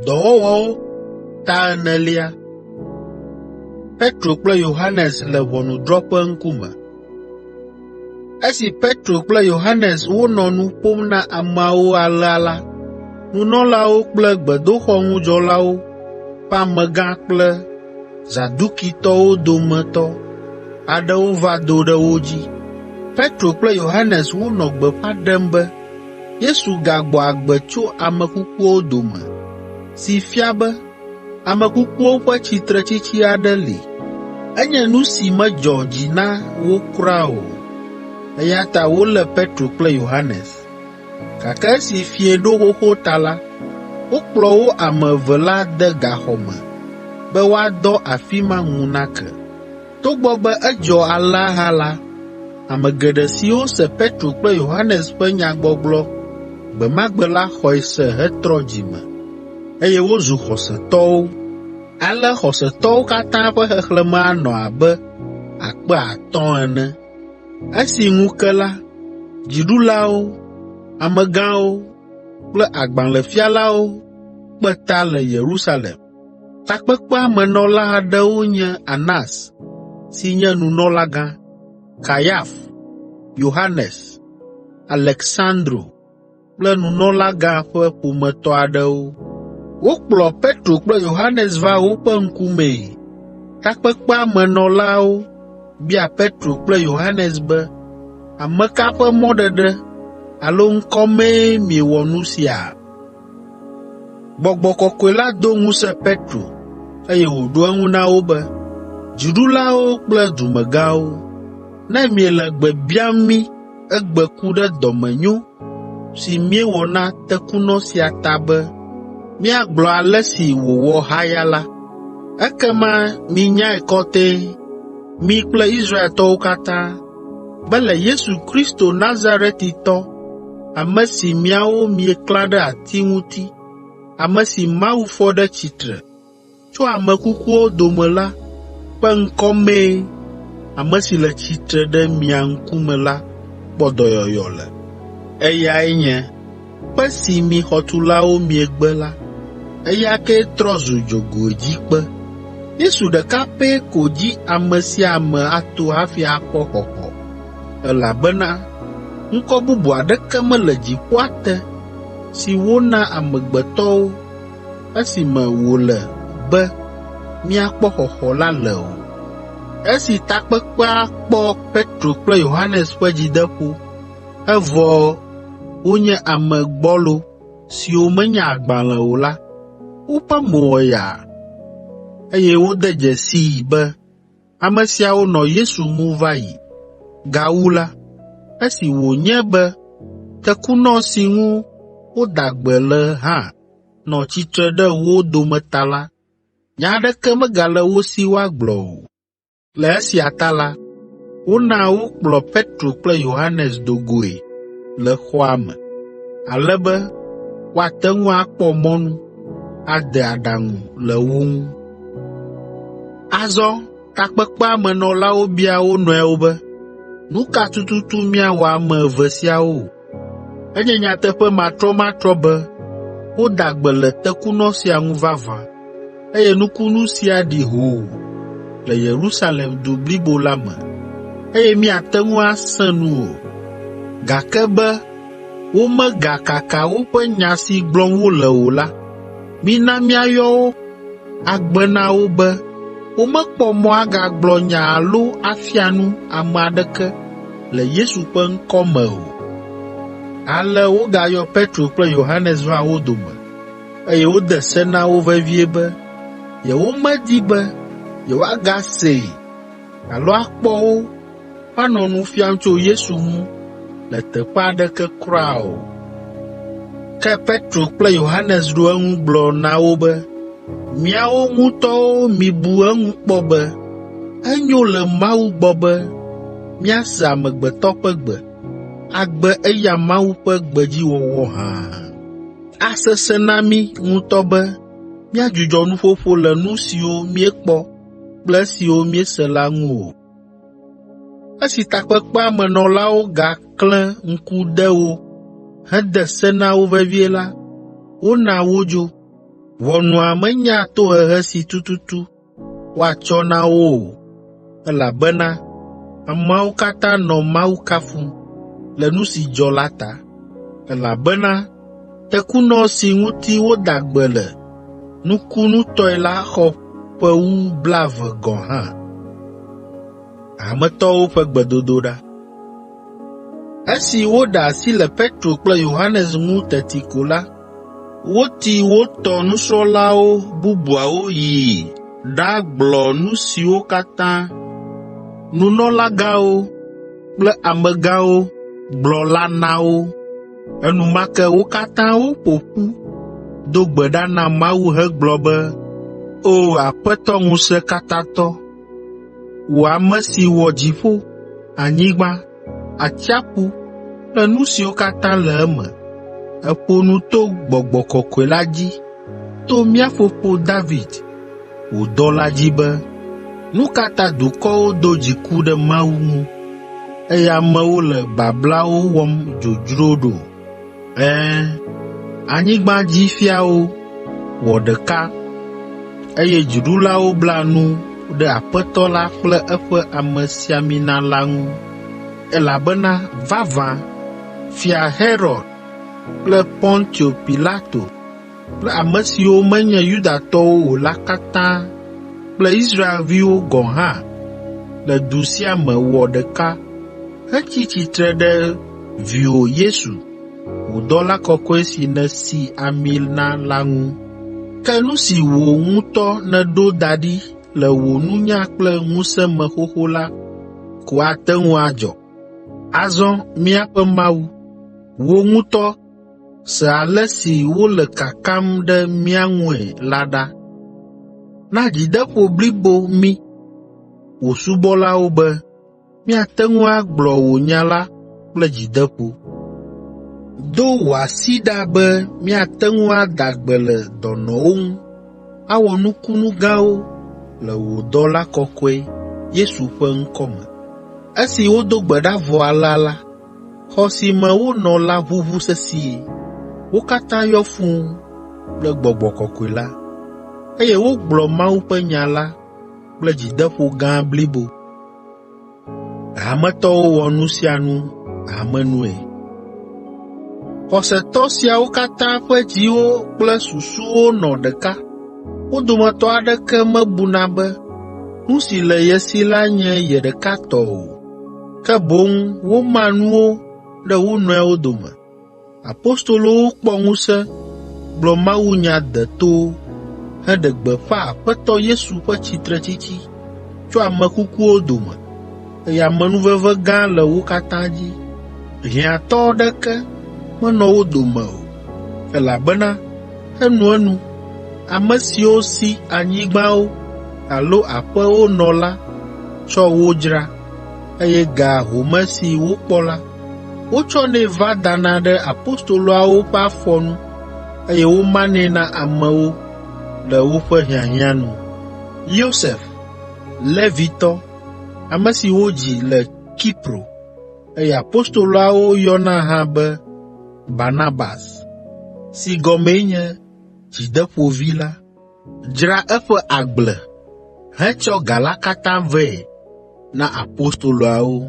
Dɔwɔwɔwo ta enelia. Petro kple Yohanes le ʋɔnudrɔ̃ƒe ŋkume. Esi Petro kple Yohanes wonɔ nu ƒom na ameawo alea la, nunɔlawo kple gbedoxɔŋudzɔlawo ƒe amegã kple Zadukitɔwo dometɔ aɖewo va do ɖe wo dzi. Petro kple Yohanes wonɔ gbeƒã ɖem be Yesu gagbɔ agbe tso ame kukuwo dome, si fia be ame kukuwo ƒe tsitretsitsi aɖe li. Enye nu si medzɔ dzi na wo kura o, eya ta wolé Petro kple Yohanes. Gake esi fiẽ ɖo xoxo ta la, wokplɔ wo ame eve la de gaxɔ me be woadɔ afi ma ŋu nake. Togbɔ be edzɔ alea hã la, ame geɖe siwo se Petro kple Yohanes ƒe nyagbɔgblɔ gbe ma gbe la xɔe se hetrɔ dzi me, eye wozu xɔsetɔwo. Ale xɔsetɔwo katã ƒe xexlẽme anɔ abe 5,000 ene. Esi ŋu ke la, dziɖulawo, amegãwo kple agbalẽfialawo kpe ta le Yerusalem. Takpekpea me nɔla aɖewo nye Anas, si nye nunɔlagã, Kayaf, Yohanes, Aleksandro kple nunɔlagã ƒe ƒometɔ aɖewo. Wokplɔ Petro kple Yohanes va woƒe ŋkumee. Takpekpea me nɔlawo bia Petro kple Yohanes be, ame ka ƒe mɔɖeɖe alo ŋkɔ mee miewɔ nu sia? Gbɔgbɔ Kɔkɔe la do ŋusẽ Petro, eye wòɖo eŋu na wo be, dziɖulawo kple dumegãwo, ne miele gbe biam mí egbe ku ɖe dɔmenyo si míewɔ na tekunɔ sia ta be míagblɔ ale si wòwɔ haya la, ekema minyae kɔtɛe, mi kple Israeltɔwo katã, be le Yesu Kristo Nazaretitɔ, ame si miawo mieklã ɖe ati ŋuti, ame si Mawu fɔ ɖe tsitre tso ame kukuwo dome la ƒe ŋkɔ mee, ame si le tsitre ɖe mia ŋkume la kpɔ dɔyɔyɔ le. Eyae nye kpe si mi xɔtulawo miegbe la, eya ke trɔ zu dzogoedzikpe. Yesu ɖeka pɛ ko dzi ame sia ame ato hafi akpɔ xɔxɔ, elabena ŋkɔ bubu aɖeke mele dziƒoa te si wona amegbetɔwo esime wòle be míakpɔ xɔxɔ la le o. Esi takpekpea kpɔ Petro kple Yohanes ƒe dzideƒo, evɔ wonye ame gbɔlo siwo menya agbalẽ o la, woƒe mo wɔ yaa, eye wode dzesii be ame siawo nɔ Yesu ŋu va yi. Gawu la, esi wònye be tekunɔ si ŋu woda gbe le hã nɔ tsitre ɖe wo dome ta la, nya aɖeke megale wo si woagblɔ o. Le esia ta la, wona wokplɔ Petro kple Yohanes do goe le xɔa me, ale be woate ŋu akpɔ mɔnu ade aɖaŋu le wo ŋu. Azɔ takpekpea me nɔlawo bia wo nɔewo be, nu ka tututu míawɔ ame eve siawo? Enye nyateƒe matrɔmatrɔ be woda gbe le tekunɔ sia ŋu vavã, eye nukunu sia ɖi hoo le Yerusalem du blibo la me, eye míate ŋu asẽ nu o. Gake be womegakaka woƒe nya si gblɔm wole o la, mina míayɔ wo agbe na wo be womekpɔ mɔ agagblɔ nya alo afia nu ame aɖeke le Yesu ƒe ŋkɔ me o. Ale wogayɔ Petro kple Yohanes va wo dome, eye wode se na wo vevie be yewomedi be yewoagasee alo akpɔ wo woanɔ nu fiam tso Yesu ŋu le teƒe aɖeke kura o. Ke Petro kple Yohanes ɖo eŋu gblɔ na wo be, miawo ŋutɔwo mibu eŋu kpɔ be enyo le Mawu gbɔ be míase amegbetɔ ƒe gbe, agbe eya Mawu ƒe gbedziwɔwɔ hã. Asese na mí ŋutɔ be míadzudzɔ nuƒoƒo le nu siwo míekpɔ kple esiwo míese la ŋu o. Esi takpekpea me nɔlawo gaklẽ ŋku de wo hede se na wo vevie la, wona wodzo, Ʋɔnua menya tohehe si tututu woatsɔ na wo o, elabena ameawo katã nɔ Mawu kafum le nu si dzɔ la ta, elabena tekunɔ si ŋuti woda gbe le nukunutɔe la xɔ ƒe wu 20 gɔ̃ hã. Hametɔwo ƒe gbedodoɖa. Esi woɖe asi le Petro kple Yohanes ŋu teti ko la, woti wo tɔ nusrɔ̃lawo bubuawo yi ɖagblɔ nu siwo katã nunɔlagãwo kple amegãwo gblɔ la na wo. Enumake wo katã woƒo ƒu do gbe ɖa na Mawu hegblɔ be, O Aƒetɔ Ŋusẽkatãtɔ, wò ame si wɔ dziƒo, anyigba, atsiaƒu kple nu siwo katã le eme, eƒo nu to Gbɔgbɔ Kɔkɔe la dzi, to mía fofo David, wò dɔla dzi be, nu ka ta dukɔwo do dziku ɖe Mawu ŋu, eye amewo le bablawo wɔm dzodzro ɖo? Anyigbadzifiawo wɔ ɖeka, eye dziɖulawo bla nu ɖe Aƒetɔ la kple eƒe amesiamina la ŋu, elabena vavã Fia Herod kple Pontio Pilato kple ame siwo menye Yudatɔwo o la katã kple Israelviwo gɔ̃ hã le du sia me wɔ ɖeka hetsi tsitre ɖe viwò Yesu, wò dɔla kɔkɔe si nèsi ami na la ŋu. Ke nu si wò ŋutɔ nèɖo da ɖi le wò nunya kple ŋusẽ me xoxo la ko ate ŋu adzɔ. Azɔ míaƒe Mawu, wò ŋutɔ se ale si wole kakam ɖe mía ŋue la ɖa. Na dzideƒo blibo mí, wò subɔlawo be míate ŋu agblɔ wò nya la kple dzideƒo. Do wò asi ɖa be míate ŋu ada gbe le dɔnɔwo ŋu, awɔ nukunu gãwo le wò dɔla kɔkɔe Yesu ƒe ŋkɔ me. Esi wodo gbe ɖa vɔ alea la, xɔ si me wonɔ la ʋuʋu sesĩe. Wo katã yɔ fũu kple Gbɔgbɔ Kɔkɔe la, eye wogblɔ Mawu ƒe nya la kple dzideƒo gã blibo. Hametɔwo wɔ nu sia nu hamenue. Xɔsetɔ siawo katã ƒe dziwo kple susuwo nɔ ɖeka. Wo dometɔ aɖeke mebuna be nu si le ye si la nye ye ɖeka tɔ o, ke boŋ woma nuwo ɖe wo nɔewo dome. Apostolowo kpɔ ŋusẽ gblɔ mawunya detowo, heɖe gbeƒã Aƒetɔ Yesu ƒe tsitretsitsi tso ame kukuwo dome, eye amenuveve gã le wo katã dzi. Hiãtɔ aɖeke menɔ wo dome o, elabena enuenu ame siwo si anyigbawo alo aƒewo nɔ la tsɔ wo dzra, eye ga home si wokpɔ la, wotsɔnɛ va dana ɖe apostoloawo ƒe afɔ nu, eye womanɛ na amewo le woƒe hiahiã nu. Yosef, Levitɔ, ame si wodzi le Kipro, eye apostoloawo yɔna hã be Barnabas, si gɔmee nye dzideƒovi la, dzra eƒe agble hetsɔ ga la katã vɛ na apostoloawo.